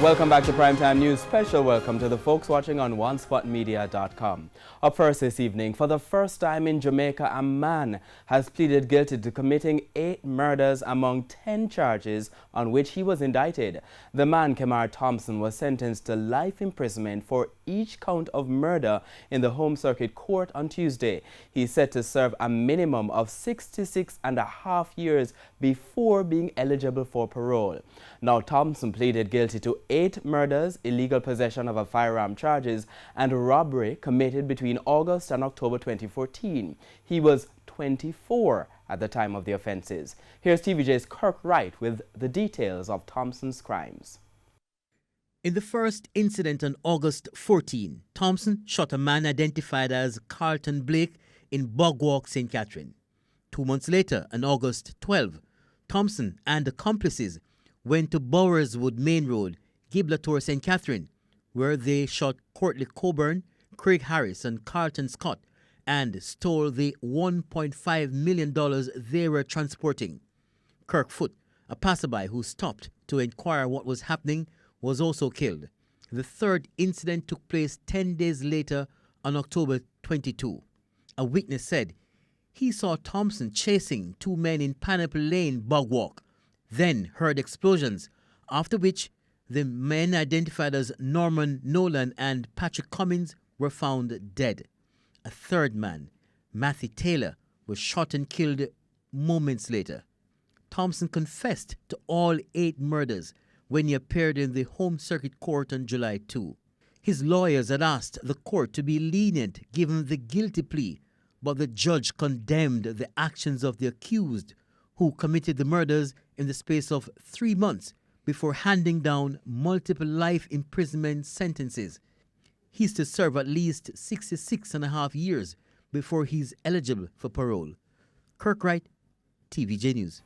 Welcome back to Primetime News. Special welcome to the folks watching on OneSpotMedia.com. Up first this evening, for the first time in Jamaica, a man has pleaded guilty to committing 8 murders among 10 charges on which he was indicted. The man, Kemar Thompson, was sentenced to life imprisonment for each count of murder in the Home Circuit Court on Tuesday. He's set to serve a minimum of 66.5 years before being eligible for parole. Now, Thompson pleaded guilty to 8 murders, illegal possession of a firearm charges, and robbery committed between August and October 2014. He was 24 at the time of the offences. Here's TVJ's Kirk Wright with the details of Thompson's crimes. In the first incident on August 14, Thompson shot a man identified as Carlton Blake in Bogwalk, St. Catherine. 2 months later, on August 12, Thompson and accomplices went to Bowerswood Main Road, Gibraltar, St. Catherine, where they shot Courtney Coburn, Craig Harris and Carlton Scott and stole the $1.5 million they were transporting. Kirk Foote, a passerby who stopped to inquire what was happening, was also killed. The third incident took place 10 days later on October 22. A witness said he saw Thompson chasing 2 men in Pineapple Lane, Bogwalk, then heard explosions, after which the men identified as Norman Nolan and Patrick Cummins were found dead. A third man, Matthew Taylor, was shot and killed moments later. Thompson confessed to all 8 murders when he appeared in the Home Circuit Court on July 2. His lawyers had asked the court to be lenient given the guilty plea, but the judge condemned the actions of the accused, who committed the murders in the space of 3 months before handing down multiple life imprisonment sentences. He's to serve at least 66.5 years before he's eligible for parole. Kirk Wright, TVJ News.